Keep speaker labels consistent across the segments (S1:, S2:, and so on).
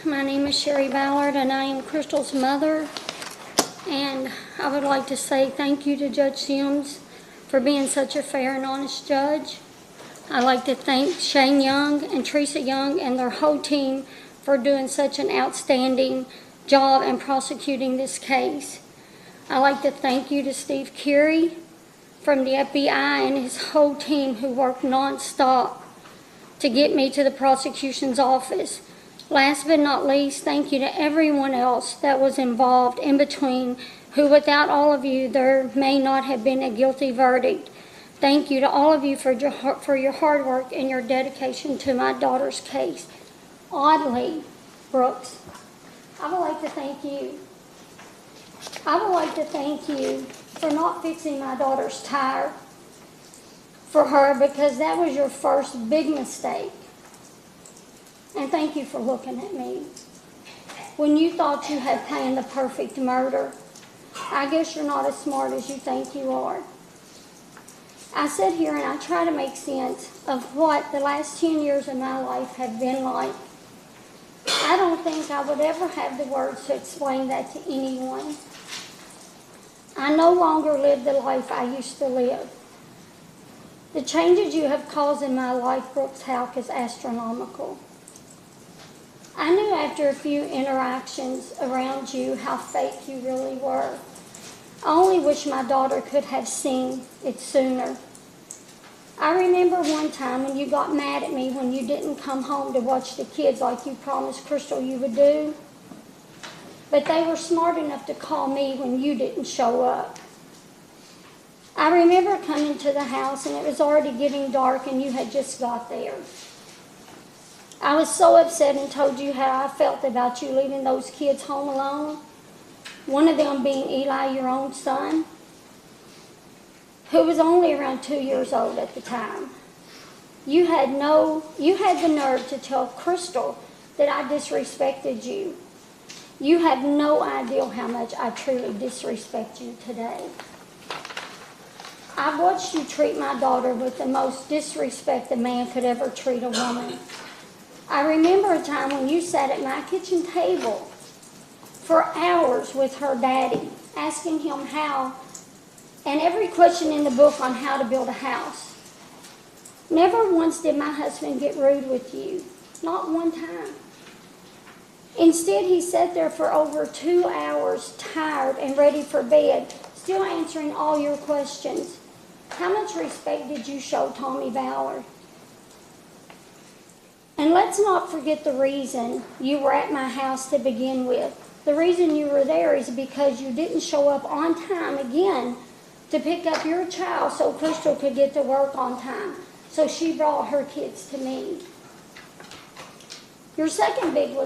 S1: My name is Sherry Ballard, and I am Crystal's mother. And I would like to say thank you to Judge Sims for being such a fair and honest judge. I'd like to thank Shane Young and Teresa Young and their whole team for doing such an outstanding job in prosecuting this case. I'd like to thank you to Steve Curie from the FBI and his whole team who worked non-stop to get me to the prosecution's office. Last but not least, thank you to everyone else that was involved in between, who without all of you, there may not have been a guilty verdict. Thank you to all of you for your hard work and your dedication to my daughter's case. Oddly, Brooks, I would like to thank you. I would like to thank you for not fixing my daughter's tire for her, because that was your first big mistake. And thank you for looking at me when you thought you had planned the perfect murder. I guess you're not as smart as you think you are. I sit here and I try to make sense of what the last 10 years of my life have been like. I don't think I would ever have the words to explain that to anyone. I no longer live the life I used to live. The changes you have caused in my life, Brooks Houck, is astronomical. I knew after a few interactions around you how fake you really were. I only wish my daughter could have seen it sooner. I remember one time when you got mad at me when you didn't come home to watch the kids like you promised Crystal you would do. But they were smart enough to call me when you didn't show up. I remember coming to the house and it was already getting dark and you had just got there. I was so upset and told you how I felt about you leaving those kids home alone. One of them being Eli, your own son, who was only around 2 years old at the time. You had the nerve to tell Crystal that I disrespected you. You have no idea how much I truly disrespect you today. I watched you treat my daughter with the most disrespect a man could ever treat a woman. I remember a time when you sat at my kitchen table for hours with her daddy, asking him how, and every question in the book on how to build a house. Never once did my husband get rude with you, not one time. Instead, he sat there for over 2 hours, tired and ready for bed, still answering all your questions. How much respect did you show Tommy Ballard? And let's not forget the reason you were at my house to begin with. The reason you were there is because you didn't show up on time again to pick up your child so Crystal could get to work on time. So she brought her kids to me. Your second big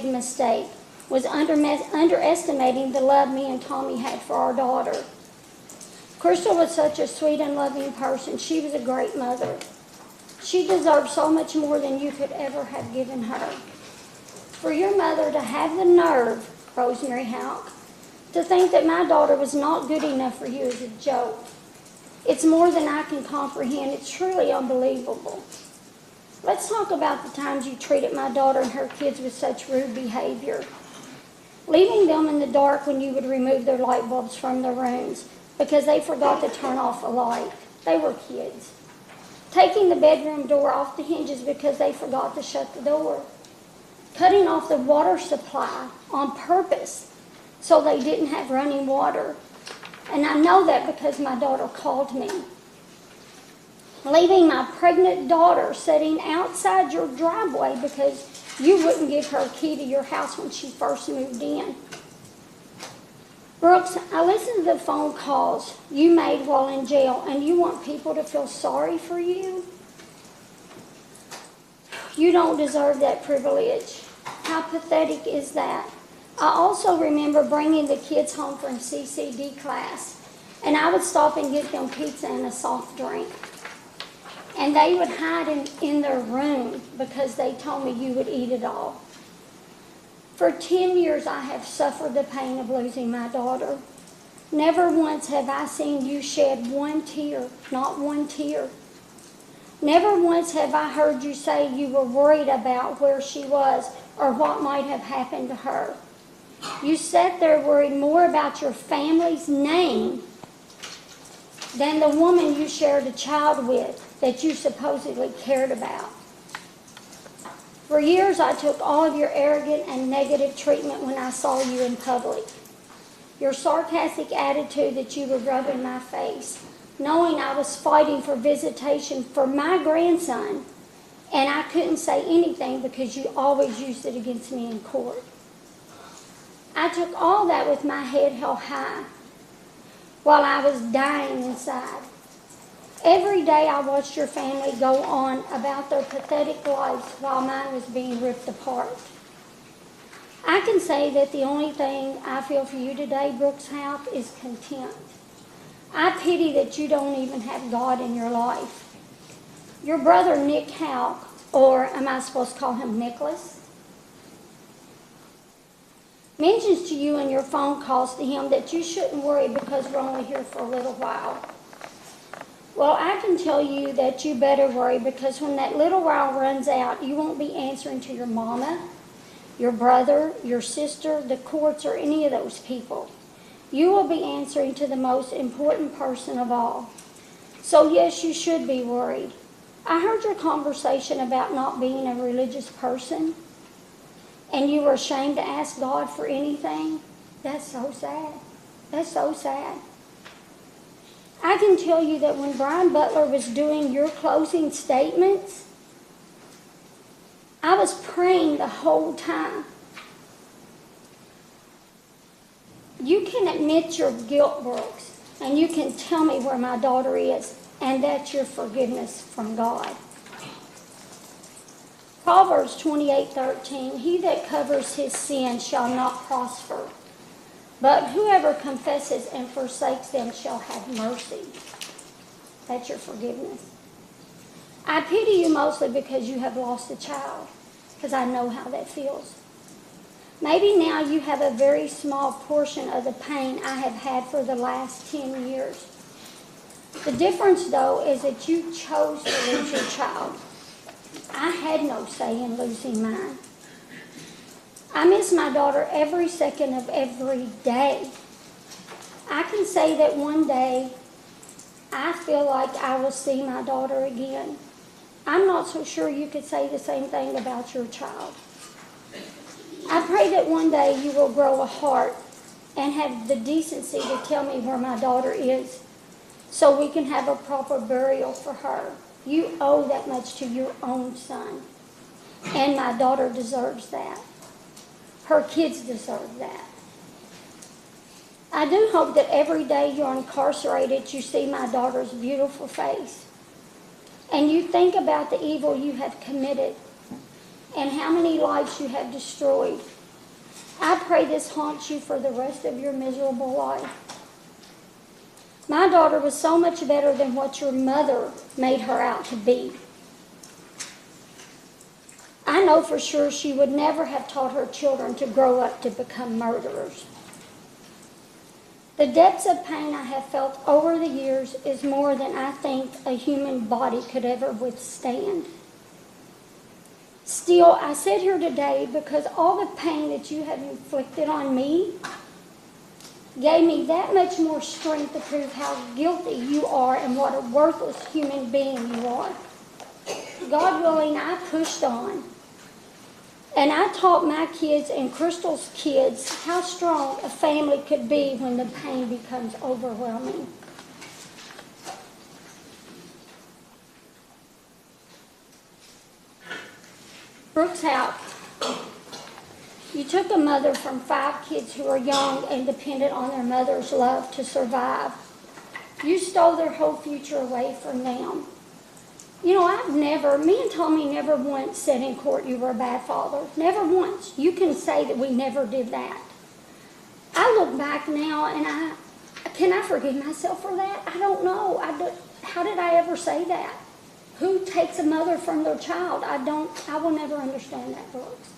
S1: mistake was underestimating the love me and Tommy had for our daughter. Crystal was such a sweet and loving person. She was a great mother. She deserved so much more than you could ever have given her. For your mother to have the nerve, Rosemary Houck, to think that my daughter was not good enough for you is a joke. It's more than I can comprehend. It's truly unbelievable. Let's talk about the times you treated my daughter and her kids with such rude behavior. Leaving them in the dark when you would remove their light bulbs from their rooms because they forgot to turn off a light. They were kids. Taking the bedroom door off the hinges because they forgot to shut the door. Cutting off the water supply on purpose so they didn't have running water. And I know that because my daughter called me. Leaving my pregnant daughter sitting outside your driveway because you wouldn't give her a key to your house when she first moved in. Brooks, I listened to the phone calls you made while in jail, and you want people to feel sorry for you? You don't deserve that privilege. How pathetic is that? I also remember bringing the kids home from CCD class, and I would stop and get them pizza and a soft drink. And they would hide in their room because they told me you would eat it all. For 10 years, I have suffered the pain of losing my daughter. Never once have I seen you shed one tear, not one tear. Never once have I heard you say you were worried about where she was or what might have happened to her. You sat there worried more about your family's name than the woman you shared a child with that you supposedly cared about. For years, I took all of your arrogant and negative treatment when I saw you in public. Your sarcastic attitude that you would rub in my face, knowing I was fighting for visitation for my grandson, and I couldn't say anything because you always used it against me in court. I took all that with my head held high while I was dying inside. Every day I watched your family go on about their pathetic lives while mine was being ripped apart. I can say that the only thing I feel for you today, Brooks Houck, is contempt. I pity that you don't even have God in your life. Your brother Nick Houck, or am I supposed to call him Nicholas, mentions to you in your phone calls to him that you shouldn't worry because we're only here for a little while. Well, I can tell you that you better worry because when that little while runs out, you won't be answering to your mama, your brother, your sister, the courts, or any of those people. You will be answering to the most important person of all. So yes, you should be worried. I heard your conversation about not being a religious person, and you were ashamed to ask God for anything. That's so sad. That's so sad. I can tell you that when Brian Butler was doing your closing statements, I was praying the whole time. You can admit your guilt, Brooks, and you can tell me where my daughter is, and that's your forgiveness from God. Proverbs 28:13, he that covers his sin shall not prosper, but whoever confesses and forsakes them shall have mercy. That's your forgiveness. I pity you mostly because you have lost a child, because I know how that feels. Maybe now you have a very small portion of the pain I have had for the last 10 years. The difference, though, is that you chose to lose your child. I had no say in losing mine. I miss my daughter every second of every day. I can say that one day I feel like I will see my daughter again. I'm not so sure you could say the same thing about your child. I pray that one day you will grow a heart and have the decency to tell me where my daughter is so we can have a proper burial for her. You owe that much to your own son, and my daughter deserves that. Her kids deserve that. I do hope that every day you're incarcerated, you see my daughter's beautiful face, and you think about the evil you have committed and how many lives you have destroyed. I pray this haunts you for the rest of your miserable life. My daughter was so much better than what your mother made her out to be. I know for sure she would never have taught her children to grow up to become murderers. The depths of pain I have felt over the years is more than I think a human body could ever withstand. Still, I sit here today because all the pain that you have inflicted on me gave me that much more strength to prove how guilty you are and what a worthless human being you are. God willing, I pushed on. And I taught my kids and Crystal's kids how strong a family could be when the pain becomes overwhelming. Brooks Houck, you took a mother from 5 kids who were young and dependent on their mother's love to survive. You stole their whole future away from them. You know, me and Tommy never once said in court you were a bad father. Never once. You can say that we never did that. I look back now and can I forgive myself for that? I don't know. How did I ever say that? Who takes a mother from their child? I will never understand that, Brooks.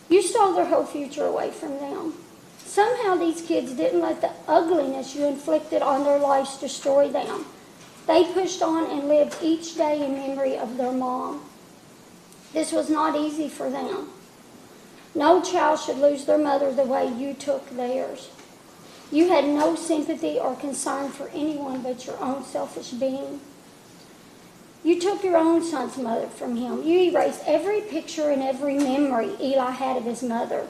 S1: You stole their whole future away from them. Somehow these kids didn't let the ugliness you inflicted on their lives destroy them. They pushed on and lived each day in memory of their mom. This was not easy for them. No child should lose their mother the way you took theirs. You had no sympathy or concern for anyone but your own selfish being. You took your own son's mother from him. You erased every picture and every memory Eli had of his mother.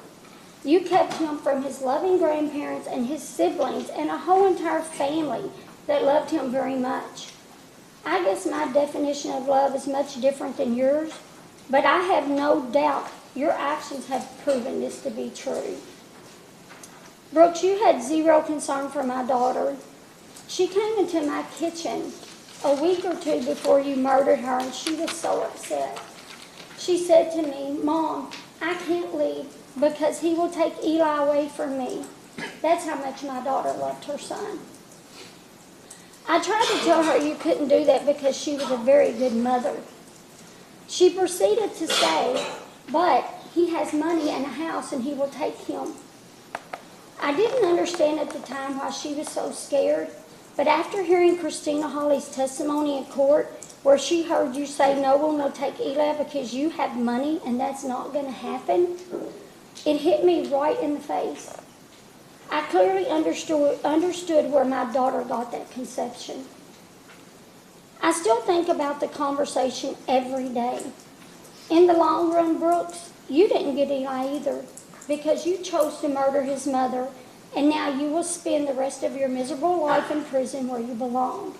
S1: You kept him from his loving grandparents and his siblings and a whole entire family that loved him very much. I guess my definition of love is much different than yours, but I have no doubt your actions have proven this to be true. Brooks, you had zero concern for my daughter. She came into my kitchen a week or two before you murdered her, and she was so upset. She said to me, "Mom, I can't leave because he will take Eli away from me." That's how much my daughter loved her son. I tried to tell her you couldn't do that because she was a very good mother. She proceeded to say, "But he has money and a house and he will take him." I didn't understand at the time why she was so scared, but after hearing Christina Hawley's testimony in court, where she heard you say no one will take Eli because you have money and that's not going to happen, it hit me right in the face. I clearly understood where my daughter got that conception. I still think about the conversation every day. In the long run, Brooks, you didn't get Eli either because you chose to murder his mother, and now you will spend the rest of your miserable life in prison where you belong.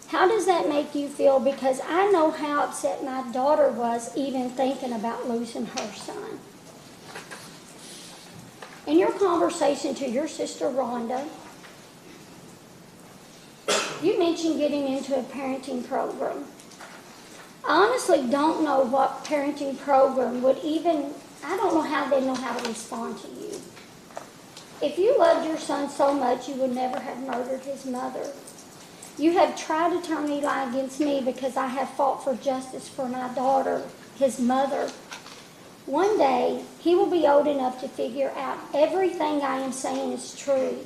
S1: How does that make you feel? Because I know how upset my daughter was even thinking about losing her son. In your conversation to your sister Rhonda, you mentioned getting into a parenting program. I honestly don't know what parenting program would even, I don't know how they know how to respond to you. If you loved your son so much, you would never have murdered his mother. You have tried to turn Eli against me because I have fought for justice for my daughter, his mother. One day, he will be old enough to figure out everything I am saying is true,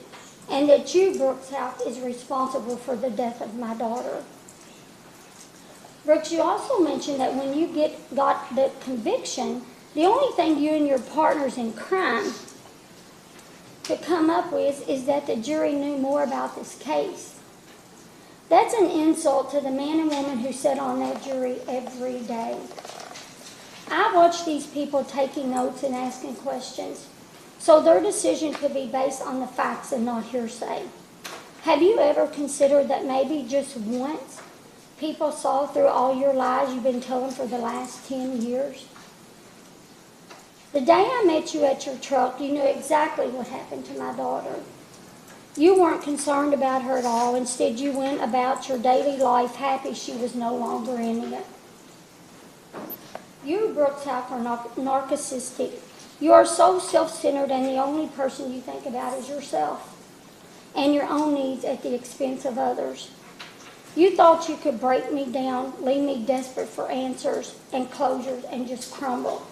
S1: and that you, Brooks Houck, is responsible for the death of my daughter. Brooks, you also mentioned that when you got the conviction, the only thing you and your partners in crime could come up with is that the jury knew more about this case. That's an insult to the man and woman who sit on that jury every day. I watch these people taking notes and asking questions, so their decision could be based on the facts and not hearsay. Have you ever considered that maybe just once people saw through all your lies you've been telling for the last 10 years? The day I met you at your truck, you knew exactly what happened to my daughter. You weren't concerned about her at all. Instead, you went about your daily life happy she was no longer in it. You, Brooks Houck, are narcissistic. You are so self-centered, and the only person you think about is yourself and your own needs at the expense of others. You thought you could break me down, leave me desperate for answers and closures, and just crumble.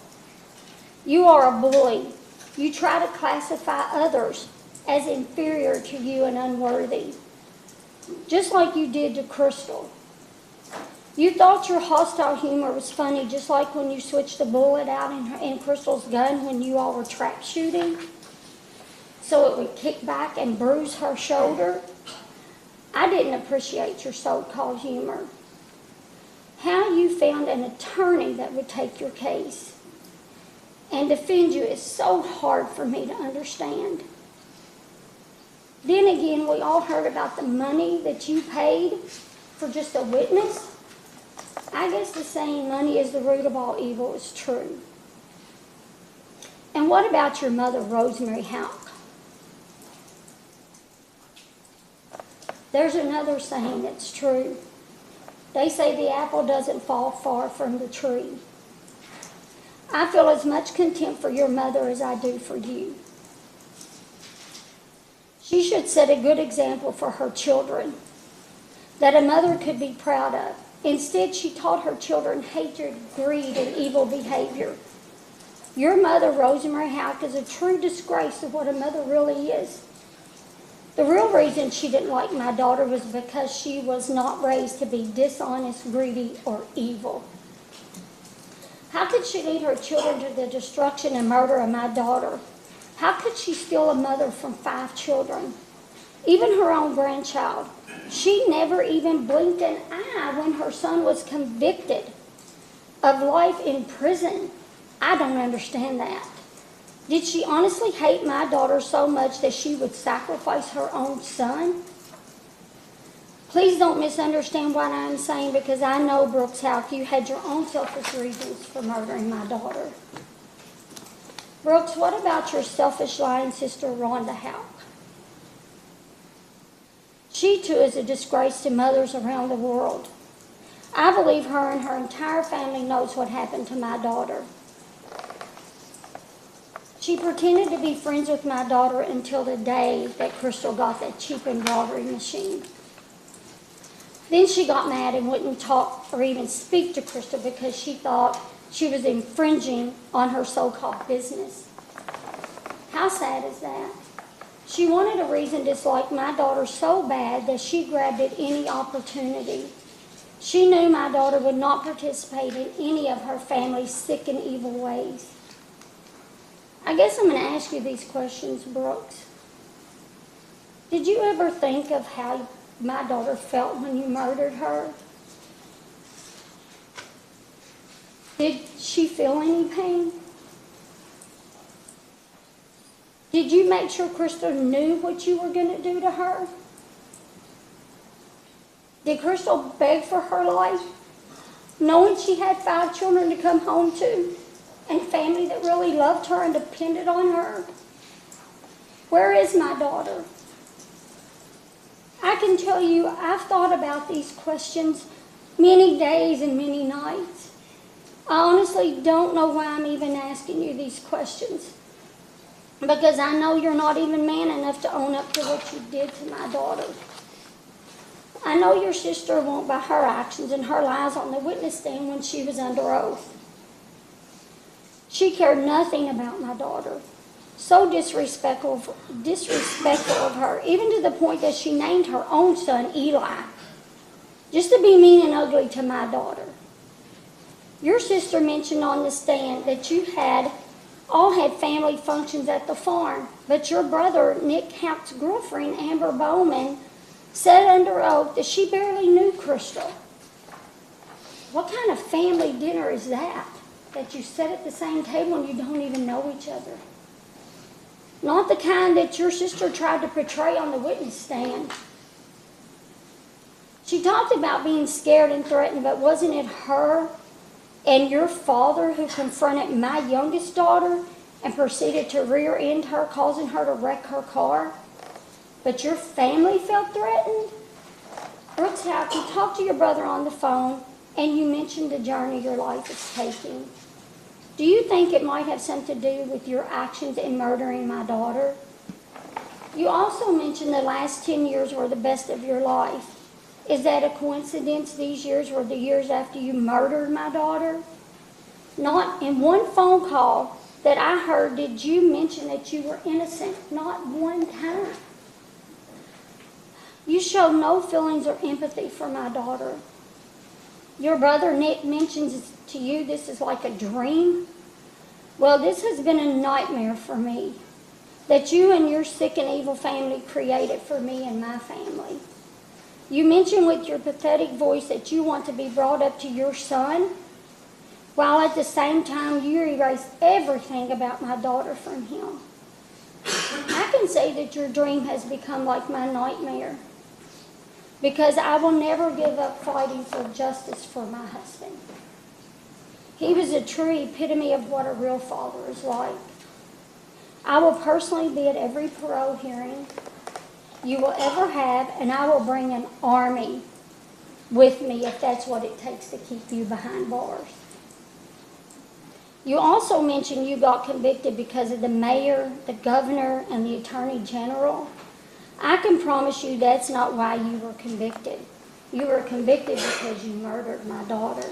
S1: You are a bully. You try to classify others as inferior to you and unworthy, just like you did to Crystal. You thought your hostile humor was funny, just like when you switched the bullet out in Crystal's gun when you all were trap shooting, so it would kick back and bruise her shoulder. I didn't appreciate your so-called humor. How you found an attorney that would take your case and defend you is so hard for me to understand. Then again, we all heard about the money that you paid for just a witness. I guess the saying, money is the root of all evil, is true. And what about your mother, Rosemary Houck? There's another saying that's true. They say the apple doesn't fall far from the tree. I feel as much contempt for your mother as I do for you. She should set a good example for her children that a mother could be proud of. Instead, she taught her children hatred, greed, and evil behavior. Your mother, Rosemary Houck, is a true disgrace of what a mother really is. The real reason she didn't like my daughter was because she was not raised to be dishonest, greedy, or evil. How could she lead her children to the destruction and murder of my daughter? How could she steal a mother from 5 children? Even her own grandchild. She never even blinked an eye when her son was convicted of life in prison. I don't understand that. Did she honestly hate my daughter so much that she would sacrifice her own son? Please don't misunderstand what I'm saying, because I know, Brooks Houck, you had your own selfish reasons for murdering my daughter. Brooks, what about your selfish, lying sister, Rhonda Houck? She, too, is a disgrace to mothers around the world. I believe her and her entire family knows what happened to my daughter. She pretended to be friends with my daughter until the day that Crystal got that cheap embroidery machine. Then she got mad and wouldn't talk or even speak to Crystal because she thought she was infringing on her so-called business. How sad is that? She wanted a reason to dislike my daughter so bad that she grabbed at any opportunity. She knew my daughter would not participate in any of her family's sick and evil ways. I guess I'm going to ask you these questions, Brooks. Did you ever think of how my daughter felt when you murdered her? Did she feel any pain? Did you make sure Crystal knew what you were going to do to her? Did Crystal beg for her life, knowing she had 5 children to come home to, and family that really loved her and depended on her? Where is my daughter? I can tell you, I've thought about these questions many days and many nights. I honestly don't know why I'm even asking you these questions, because I know you're not even man enough to own up to what you did to my daughter. I know your sister won't, by her actions and her lies on the witness stand when she was under oath. She cared nothing about my daughter. So disrespectful of her, even to the point that she named her own son Eli, just to be mean and ugly to my daughter. Your sister mentioned on the stand that you all had family functions at the farm, but your brother, Nick Houck's girlfriend, Amber Bowman, said under oath that she barely knew Crystal. What kind of family dinner is that you sit at the same table and you don't even know each other? Not the kind that your sister tried to portray on the witness stand. She talked about being scared and threatened, but wasn't it her and your father who confronted my youngest daughter and proceeded to rear-end her, causing her to wreck her car? But your family felt threatened? Brooks Houck, you talked to your brother on the phone, and you mentioned the journey your life is taking. Do you think it might have something to do with your actions in murdering my daughter? You also mentioned the last 10 years were the best of your life. Is that a coincidence these years were the years after you murdered my daughter? Not in one phone call that I heard did you mention that you were innocent. Not one time. You showed no feelings or empathy for my daughter. Your brother Nick mentions to you this is like a dream. Well, this has been a nightmare for me that you and your sick and evil family created for me and my family. You mentioned with your pathetic voice that you want to be brought up to your son, while at the same time you erase everything about my daughter from him. I can say that your dream has become like my nightmare, because I will never give up fighting for justice for my husband. He was a true epitome of what a real father is like. I will personally be at every parole hearing you will ever have, and I will bring an army with me if that's what it takes to keep you behind bars. You also mentioned you got convicted because of the mayor, the governor, and the attorney general. I can promise you that's not why you were convicted. You were convicted because you murdered my daughter.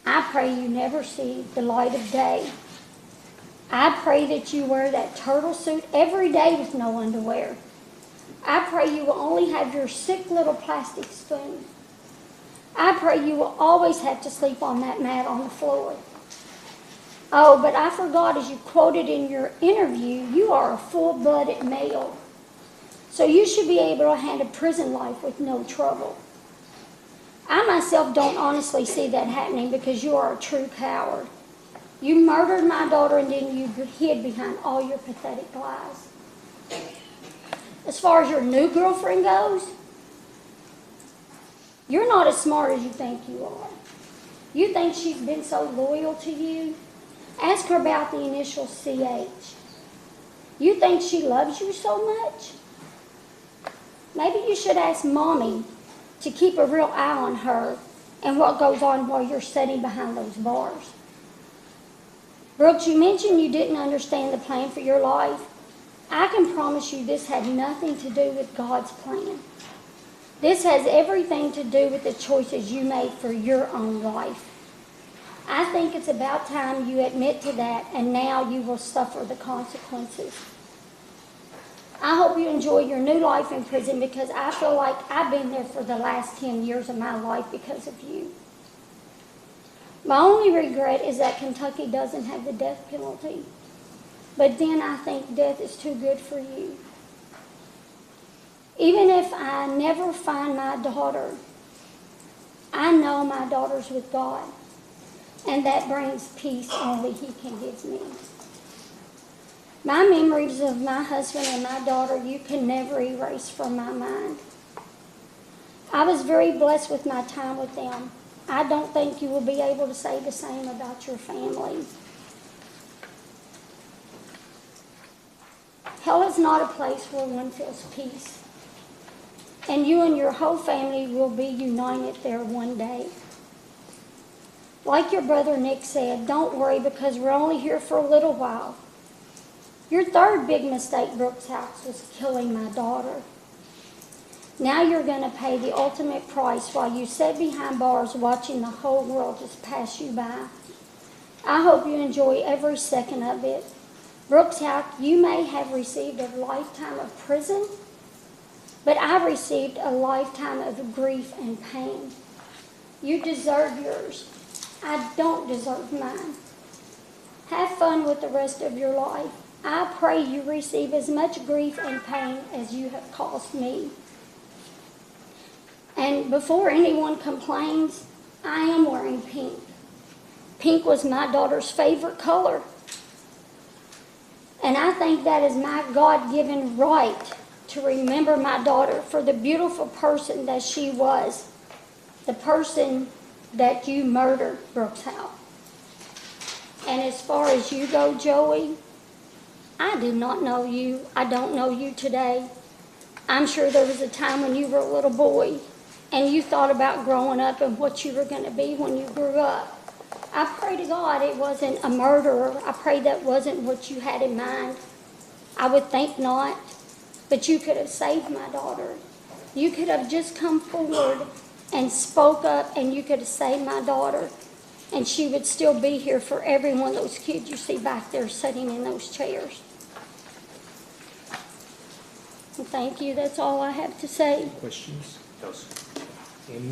S1: I pray you never see the light of day. I pray that you wear that turtle suit every day with no underwear. I pray you will only have your sick little plastic spoon. I pray you will always have to sleep on that mat on the floor. Oh, but I forgot, as you quoted in your interview, you are a full-blooded male. So you should be able to handle prison life with no trouble. I myself don't honestly see that happening because you are a true coward. You murdered my daughter and then you hid behind all your pathetic lies. As far as your new girlfriend goes, you're not as smart as you think you are. You think she's been so loyal to you? Ask her about the initial CH. You think she loves you so much? Maybe you should ask Mommy to keep a real eye on her and what goes on while you're sitting behind those bars. Brooks, you mentioned you didn't understand the plan for your life. I can promise you this had nothing to do with God's plan. This has everything to do with the choices you made for your own life. I think it's about time you admit to that, and now you will suffer the consequences. I hope you enjoy your new life in prison because I feel like I've been there for the last 10 years of my life because of you. My only regret is that Kentucky doesn't have the death penalty. But then I think death is too good for you. Even if I never find my daughter, I know my daughter's with God. And that brings peace only He can give me. My memories of my husband and my daughter, you can never erase from my mind. I was very blessed with my time with them. I don't think you will be able to say the same about your family. Hell is not a place where one feels peace. And you and your whole family will be united there one day. Like your brother Nick said, don't worry because we're only here for a little while. Your third big mistake, Brooks Houck, was killing my daughter. Now you're going to pay the ultimate price while you sit behind bars watching the whole world just pass you by. I hope you enjoy every second of it. Brooks Houck, you may have received a lifetime of prison, but I received a lifetime of grief and pain. You deserve yours. I don't deserve mine. Have fun with the rest of your life. I pray you receive as much grief and pain as you have caused me. And before anyone complains, I am wearing pink. Pink was my daughter's favorite color. And I think that is my God-given right to remember my daughter for the beautiful person that she was, the person that you murdered, Brooks Houck. And as far as you go, Joey, I did not know you. I don't know you today. I'm sure there was a time when you were a little boy and you thought about growing up and what you were going to be when you grew up. I pray to God it wasn't a murderer. I pray that wasn't what you had in mind. I would think not. But you could have saved my daughter. You could have just come forward and spoke up, and you could have saved my daughter. And she would still be here for every one of those kids you see back there sitting in those chairs. And thank you. That's all I have to say.
S2: Questions?
S3: Yes.
S2: Any